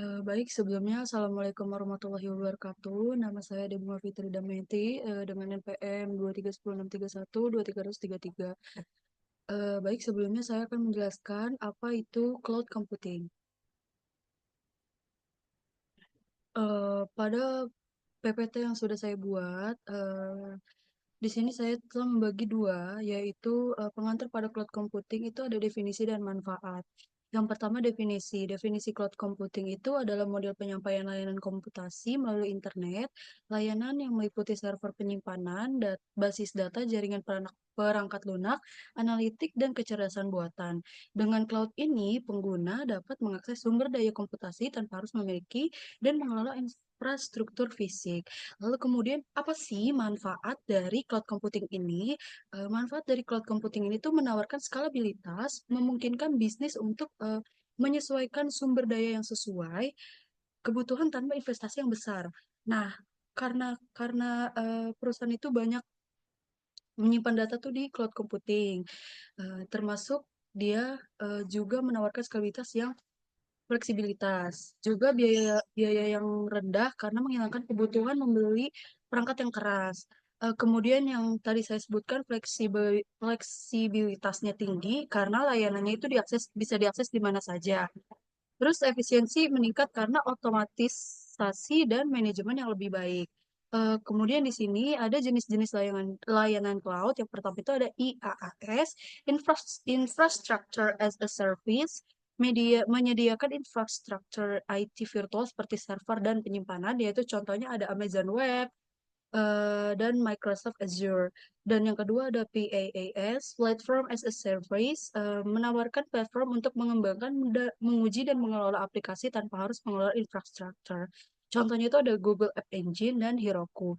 Baik, sebelumnya Assalamualaikum warahmatullahi wabarakatuh. Nama saya Deborah Fitri Damayanti dengan NPM 23106312333. Baik, sebelumnya saya akan menjelaskan apa itu cloud computing. Pada PPT yang sudah saya buat, di sini saya telah membagi dua, yaitu pengantar pada cloud computing itu ada definisi dan manfaat. Yang pertama definisi. Definisi cloud computing itu adalah model penyampaian layanan komputasi melalui internet, layanan yang meliputi server penyimpanan, basis data, jaringan perangkat lunak, analitik, dan kecerdasan buatan. Dengan cloud ini, pengguna dapat mengakses sumber daya komputasi tanpa harus memiliki dan mengelola infrastruktur fisik. Lalu kemudian apa sih manfaat dari cloud computing ini? Manfaat dari cloud computing ini tuh menawarkan skalabilitas, memungkinkan bisnis untuk menyesuaikan sumber daya yang sesuai kebutuhan tanpa investasi yang besar. Nah, karena perusahaan itu banyak menyimpan data tuh di cloud computing, termasuk dia juga menawarkan skalabilitas yang fleksibilitas, juga biaya biaya yang rendah karena menghilangkan kebutuhan membeli perangkat yang keras. Kemudian yang tadi saya sebutkan fleksibilitasnya tinggi karena layanannya itu bisa diakses di mana saja. Terus efisiensi meningkat karena otomatisasi dan manajemen yang lebih baik. Kemudian di sini ada jenis-jenis layanan cloud. Yang pertama itu ada IaaS, Infrastructure as a Service, menyediakan infrastruktur IT virtual seperti server dan penyimpanan, yaitu contohnya ada Amazon Web, dan Microsoft Azure. Dan yang kedua ada PaaS, Platform as a Service, menawarkan platform untuk mengembangkan, menguji dan mengelola aplikasi tanpa harus mengelola infrastruktur. Contohnya itu ada Google App Engine dan Heroku.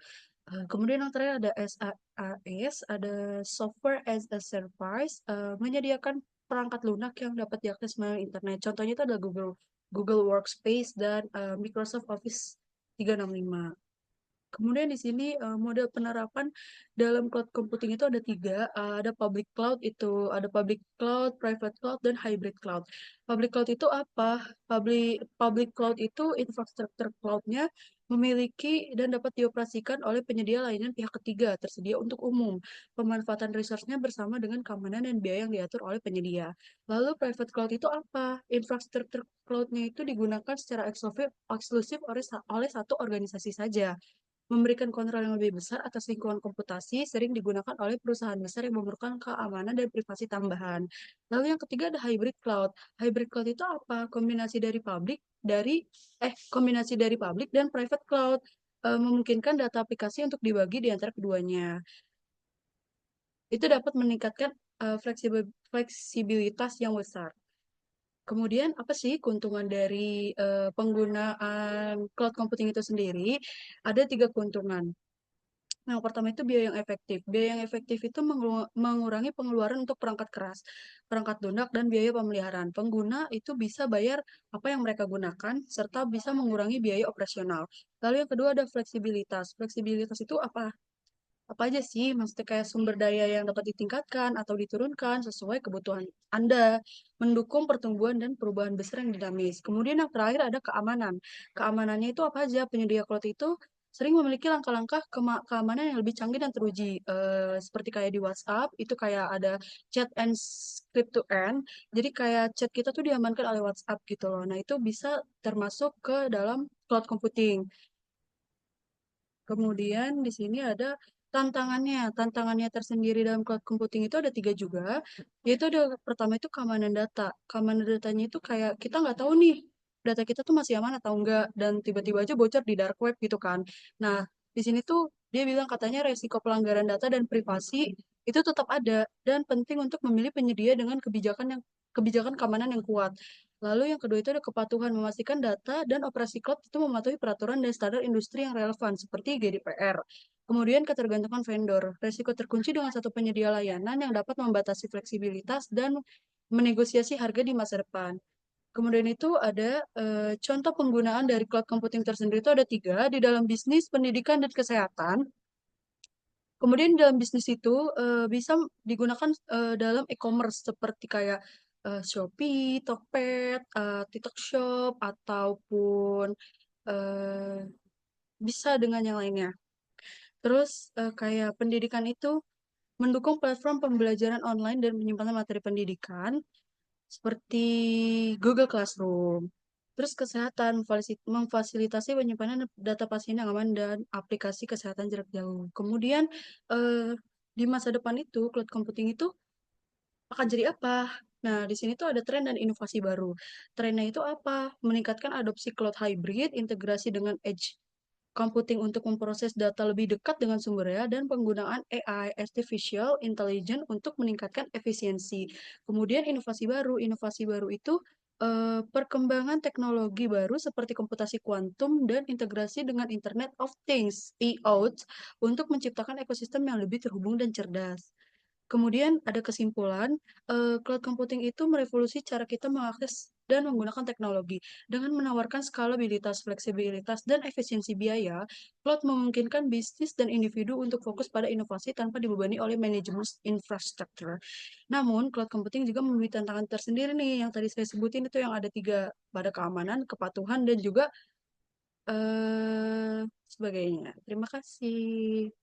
Kemudian yang terakhir ada SaaS, ada Software as a Service, menyediakan perangkat lunak yang dapat diakses melalui internet. Contohnya itu ada Google Workspace dan Microsoft Office 365. Kemudian di sini model penerapan dalam cloud computing itu ada tiga. Ada public cloud itu, ada public cloud, private cloud, dan hybrid cloud. Public cloud itu apa? Public cloud itu infrastruktur cloud-nya memiliki dan dapat dioperasikan oleh penyedia layanan pihak ketiga tersedia untuk umum. Pemanfaatan resource-nya bersama dengan keamanan dan biaya yang diatur oleh penyedia. Lalu private cloud itu apa? Infrastruktur cloud-nya itu digunakan secara eksklusif oleh satu organisasi saja, memberikan kontrol yang lebih besar atas lingkungan komputasi sering digunakan oleh perusahaan besar yang memerlukan keamanan dan privasi tambahan. Lalu yang ketiga ada hybrid cloud. Hybrid cloud itu apa? Kombinasi dari public dan private cloud, memungkinkan data aplikasi untuk dibagi di antara keduanya. Itu dapat meningkatkan fleksibilitas yang besar. Kemudian apa sih keuntungan dari penggunaan cloud computing itu sendiri? Ada tiga keuntungan. Yang pertama itu biaya yang efektif. Biaya yang efektif itu mengurangi pengeluaran untuk perangkat keras, perangkat lunak, dan biaya pemeliharaan. Pengguna itu bisa bayar apa yang mereka gunakan, serta bisa mengurangi biaya operasional. Lalu yang kedua ada fleksibilitas. Fleksibilitas itu apa? Apa aja sih? Maksudnya kayak sumber daya yang dapat ditingkatkan atau diturunkan sesuai kebutuhan Anda, mendukung pertumbuhan dan perubahan besar yang dinamis. Kemudian yang terakhir ada keamanan. Keamanannya itu apa aja? Penyedia cloud itu sering memiliki langkah-langkah keamanan yang lebih canggih dan teruji. Seperti kayak di WhatsApp, itu kayak ada chat and script to end. Jadi kayak chat kita tuh diamankan oleh WhatsApp gitu loh. Nah, itu bisa termasuk ke dalam cloud computing. Kemudian di sini ada tantangannya. Tantangannya tersendiri dalam cloud computing itu ada tiga juga. Yaitu ada pertama itu keamanan data. Keamanan datanya itu kayak kita nggak tahu nih data kita tuh masih aman atau enggak, dan tiba-tiba aja bocor di dark web gitu kan. Nah, di sini tuh dia bilang katanya resiko pelanggaran data dan privasi itu tetap ada dan penting untuk memilih penyedia dengan kebijakan keamanan yang kuat. Lalu yang kedua itu ada kepatuhan, memastikan data dan operasi cloud itu mematuhi peraturan dan standar industri yang relevan seperti GDPR. Kemudian ketergantungan vendor, resiko terkunci dengan satu penyedia layanan yang dapat membatasi fleksibilitas dan menegosiasi harga di masa depan. Kemudian itu ada contoh penggunaan dari cloud computing tersendiri itu ada tiga, di dalam bisnis, pendidikan, dan kesehatan. Kemudian dalam bisnis itu bisa digunakan dalam e-commerce seperti kayak Shopee, Tokped, TikTok Shop, ataupun eh, bisa dengan yang lainnya. Terus kayak pendidikan itu mendukung platform pembelajaran online dan penyimpanan materi pendidikan seperti Google Classroom. Terus kesehatan memfasilitasi penyimpanan data pasien yang aman dan aplikasi kesehatan jarak jauh. Kemudian di masa depan itu cloud computing itu akan jadi apa? Nah, di sini tuh ada tren dan inovasi baru. Trennya itu apa? Meningkatkan adopsi cloud hybrid, integrasi dengan edge computing untuk memproses data lebih dekat dengan sumbernya, dan penggunaan AI, artificial intelligence, untuk meningkatkan efisiensi. Kemudian inovasi baru itu perkembangan teknologi baru seperti komputasi kuantum dan integrasi dengan Internet of Things, (IoT), untuk menciptakan ekosistem yang lebih terhubung dan cerdas. Kemudian ada kesimpulan, cloud computing itu merevolusi cara kita mengakses dan menggunakan teknologi. Dengan menawarkan skalabilitas, fleksibilitas, dan efisiensi biaya, cloud memungkinkan bisnis dan individu untuk fokus pada inovasi tanpa dibebani oleh manajemen infrastruktur. Namun, cloud computing juga memiliki tantangan tersendiri nih, yang tadi saya sebutin itu yang ada tiga, pada keamanan, kepatuhan, dan juga sebagainya. Terima kasih.